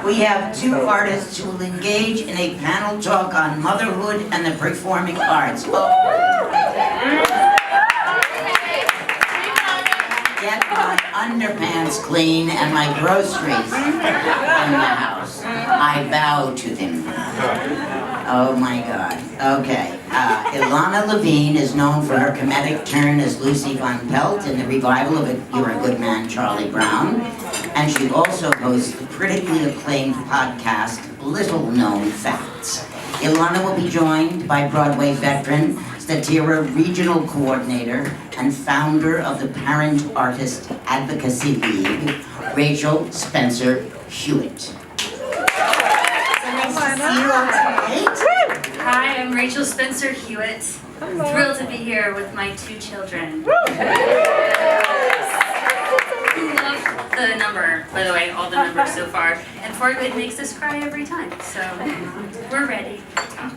We have two artists who will engage in a panel talk on motherhood and the performing arts. Get my underpants clean and my groceries in the house. I bow to them. Oh my God. Okay. Ilana Levine is known for her comedic turn as Lucy Von Pelt in the revival of You're a Good Man, Charlie Brown. And she also hosts the critically acclaimed podcast, Little Known Facts. Ilana will be joined by Broadway veteran, Statera Regional Coordinator, and founder of the Parent Artist Advocacy League, Rachel Spencer Hewitt. So nice to see you all tonight. Hi, I'm Rachel Spencer Hewitt. I'm thrilled to be here with my two children. Love the number, by the way, all the numbers so far. And For Good makes us cry every time, so we're ready to talk.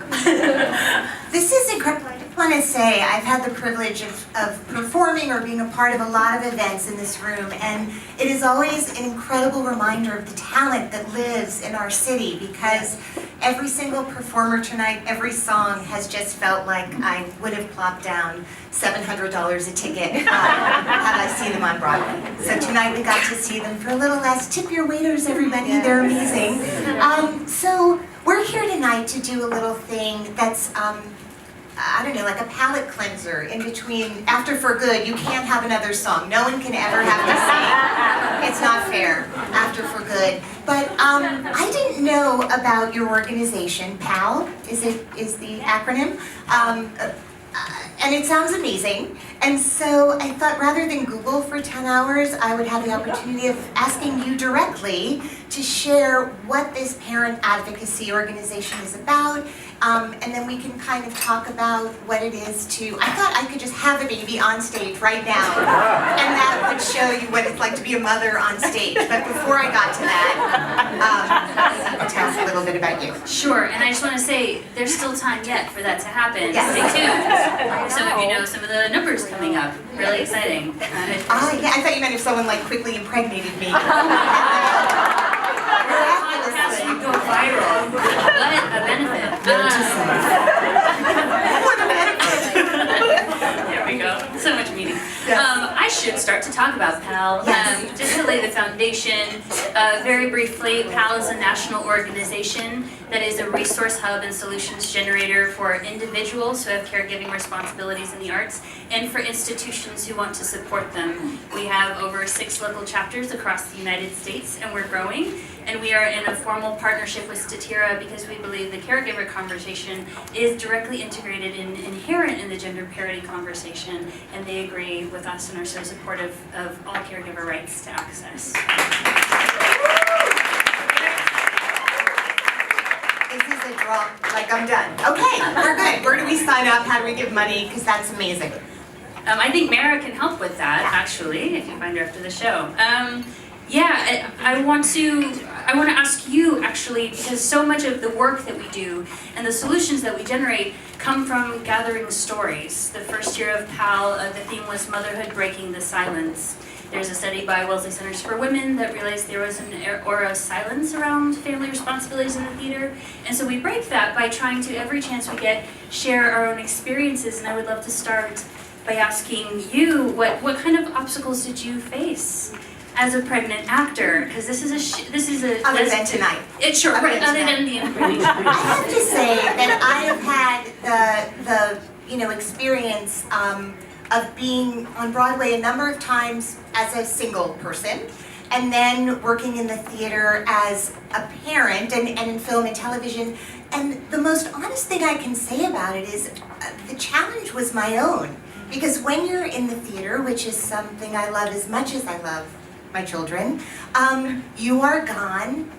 This is incredible. I just want to say I've had the privilege of performing or being a part of a lot of events in this room, and it is always an incredible reminder of the talent that lives in our city, because every single performer tonight, every song has just felt like I would have plopped down $700 a ticket had I seen them on Broadway. So tonight we got to see them for a little less. Tip your waiters, everybody. They're amazing. So we're here tonight to do a little thing that's, I don't know, like a palate cleanser in between. After For Good, you can't have another song. No one can ever have to sing. It's not fair. After For Good. But I didn't know about your organization. PAAL is the acronym. And it sounds amazing. And so I thought rather than Google for 10 hours, I would have the opportunity of asking you directly to share what this parent advocacy organization is about. And then we can kind of talk about what it is to, I thought I could just have a baby on stage right now, and that would show you what it's like to be a mother on stage. But before I got to that, tell us a little bit about you. Sure, and I just want to say, there's still time yet for that to happen. Yes. Stay tuned. Some of you know some of the numbers coming up. Really exciting. Yeah, I thought you meant if someone like quickly impregnated me. Podcast would go viral. What a benefit. What a benefit. There we go. So much meaning. Yes. I should start to talk about PAAL. Yes. Just to lay the foundation, very briefly, PAAL is a national organization that is a resource hub and solutions generator for individuals who have caregiving responsibilities in the arts and for institutions who want to support them. We have over 6 local chapters across the United States, and we're growing. And we are in a formal partnership with Statera because we believe the caregiver conversation is directly integrated and inherent in the gender parity conversation, and they agree with us and are so supportive of all caregiver rights to access. This is a draw, like I'm done. Okay, we're good. Where do we sign up? How do we give money? Because that's amazing. I think Mara can help with that, actually, if you find her after the show. Yeah, I want to ask you, actually, because so much of the work that we do and the solutions that we generate come from gathering stories. The first year of PAAL, the theme was Motherhood Breaking the Silence. There's a study by Wellesley Centers for Women that realized there was an aura of silence around family responsibilities in the theater. And so we break that by trying to, every chance we get, share our own experiences. And I would love to start by asking you, what kind of obstacles did you face as a pregnant actor? Because this is a Other than tonight. Sure, right. Other than the information. I have to say that I have had the experience of being on Broadway a number of times as a single person, and then working in the theater as a parent and in film and television. And the most honest thing I can say about it is the challenge was my own. Because when you're in the theater, which is something I love as much as I love my children, you are gone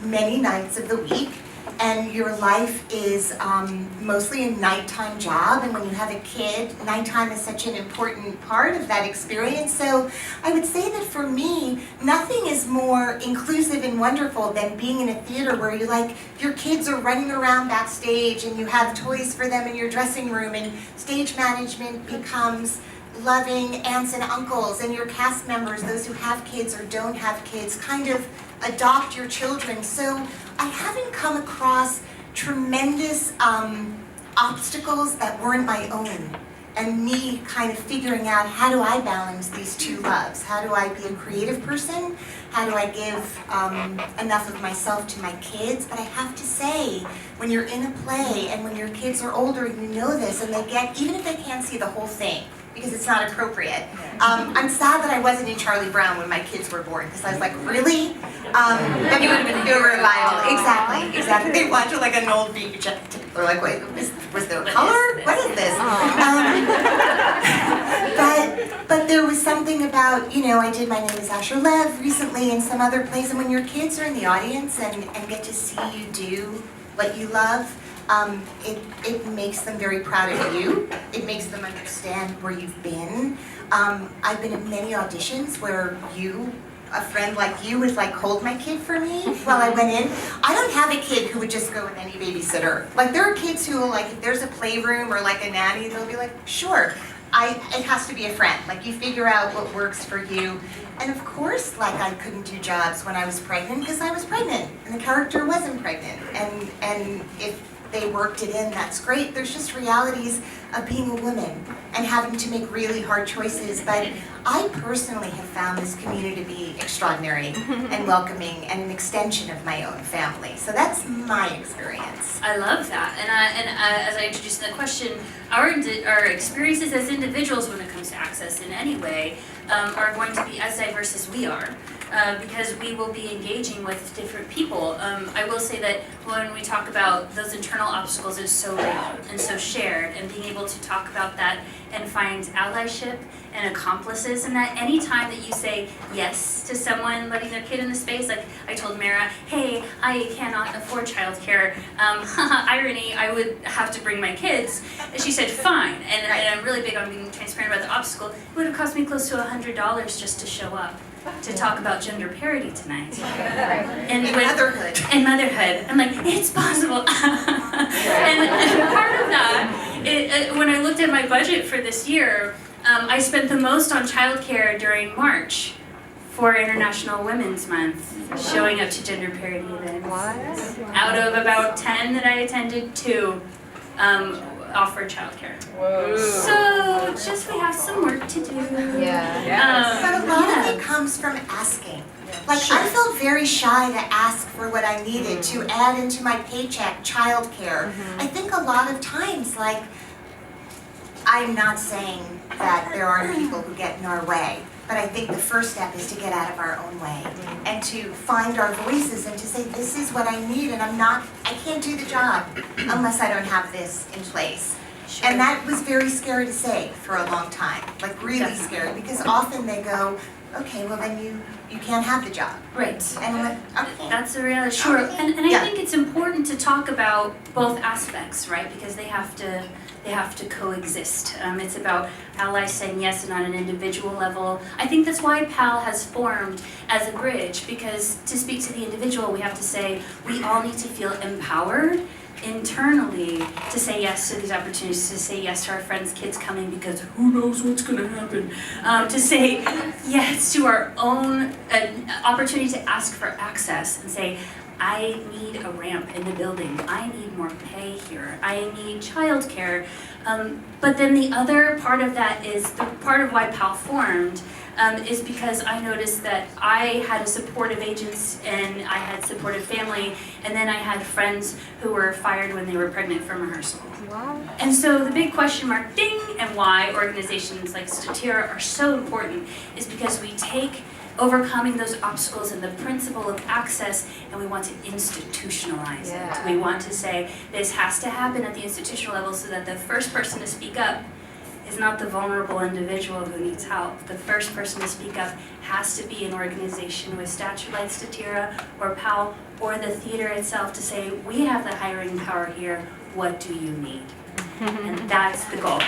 many nights of the week, and your life is mostly a nighttime job, and when you have a kid, nighttime is such an important part of that experience. So I would say that for me, nothing is more inclusive and wonderful than being in a theater where your kids are running around backstage and you have toys for them in your dressing room, and stage management becomes loving aunts and uncles, and your cast members, those who have kids or don't have kids, kind of adopt your children. So I haven't come across tremendous obstacles that weren't my own. And me kind of figuring out, how do I balance these two loves? How do I be a creative person? How do I give enough of myself to my kids? But I have to say, when you're in a play and when your kids are older, you know this, and they get, even if they can't see the whole thing, because it's not appropriate. I'm sad that I wasn't in Charlie Brown when my kids were born, because I was like, really? Then you would have been a revival. Exactly. They watch like an old beach. They're like, wait, was there color? What is this? But there was something about, you know, I did My Name is Asher Lev recently and some other plays, and when your kids are in the audience and get to see you do what you love, it makes them very proud of you. It makes them understand where you've been. I've been in many auditions where a friend like you would like hold my kid for me while I went in. I don't have a kid who would just go with any babysitter. Like there are kids who, like, if there's a playroom or like a nanny, they'll be like, sure. It has to be a friend. Like you figure out what works for you. And of course, like I couldn't do jobs when I was pregnant because I was pregnant and the character wasn't pregnant. And if they worked it in, that's great. There's just realities of being a woman and having to make really hard choices. But I personally have found this community to be extraordinary and welcoming and an extension of my own family. So that's my experience. I love that. And as I introduced in the question, our experiences as individuals when it comes to access in any way are going to be as diverse as we are. Because we will be engaging with different people. I will say that when we talk about those internal obstacles, it's so real and so shared, and being able to talk about that and find allyship and accomplices in that. Any time that you say yes to someone letting their kid in the space, like I told Mara, hey, I cannot afford childcare. Irony, I would have to bring my kids. And she said, fine. And I'm really big on being transparent about the obstacle. It would have cost me close to $100 just to show up to talk about gender parity tonight. And motherhood. And motherhood. I'm like, it's possible. and part of that, when I looked at my budget for this year, I spent the most on childcare during March for International Women's Month, showing up to gender parity events. What? Out of about 10 that I attended, 2 offered childcare. Whoa. So just we have some work to do. Yeah. But a lot of it comes from asking. Like Sure. I felt very shy to ask for what I needed to add into my paycheck childcare. I think a lot of times, like, I'm not saying that there aren't people who get in our way, but I think the first step is to get out of our own way and to find our voices and to say, this is what I need, and I can't do the job unless I don't have this in place. Sure. And that was very scary to say for a long time, like really Definitely. scary, because often they go, okay, well then you can't have the job. Right. And I'm like, okay. That's the reality. Sure. And I Yeah. think it's important to talk about both aspects, right? Because they have to coexist. It's about allies saying yes and on an individual level. I think that's why PAAL has formed as a bridge, because to speak to the individual, we have to say we all need to feel empowered internally to say yes to these opportunities, to say yes to our friends' kids coming because who knows what's going to happen, to say yes to our own opportunity to ask for access and say, I need a ramp in the building, I need more pay here, I need childcare. But then the other part of that is, the part of why PAAL formed is because I noticed that I had a supportive agents and I had supportive family, and then I had friends who were fired when they were pregnant from rehearsal. Wow. And so the big question mark, ding, and why organizations like Statera are so important is because we take overcoming those obstacles and the principle of access, and we want to institutionalize it. We want to say this has to happen at the institutional level so that the first person to speak up is not the vulnerable individual who needs help. The first person to speak up has to be an organization with stature like Statera or PAAL or the theater itself to say, we have the hiring power here, what do you need? And that's the goal.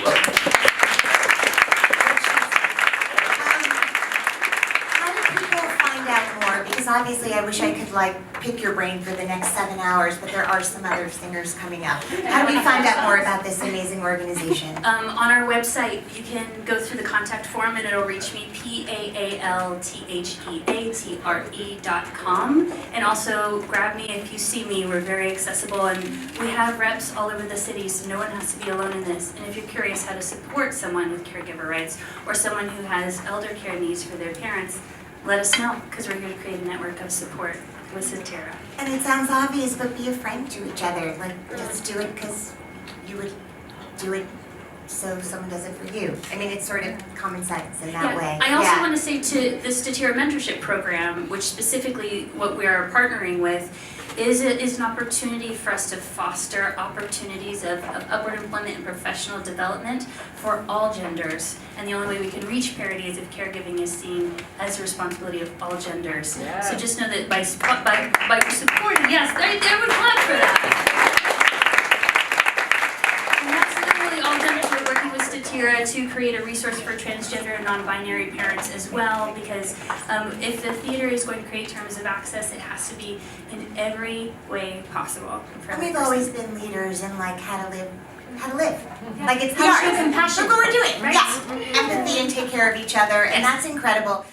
How do people find out more? Because because obviously I wish I could like pick your brain for the next 7 hours, but there are some other singers coming up. How do we find out more about this amazing organization? On our website, you can go through the contact form and it'll reach me, PAALTHEATRE.com. And also grab me if you see me. We're very accessible and we have reps all over the city, so no one has to be alone in this. And if you're curious how to support someone with caregiver rights or someone who has elder care needs for their parents, let us know, because we're here to create a network of support with Statera. And it sounds obvious, but be a friend to each other. Like, just do it because you would do it so someone does it for you. I mean, it's sort of common sense in that way. I also want to say to the Statera Mentorship Program, which specifically what we are partnering with, is an opportunity for us to foster opportunities of upward employment and professional development for all genders. And the only way we can reach parity is if caregiving is seen as the responsibility of all genders. Yeah. So just know that by supporting, yes, I would clap for that. And that's literally all genders. We're working with Statera to create a resource for transgender and non-binary parents as well, because if the theater is going to create terms of access, it has to be in every way possible. And we've always been leaders in like how to live. Yeah. Like it's the How to arts. show compassion. Look what we're doing. Right? Yes. Empathy and take care of each other, and that's incredible.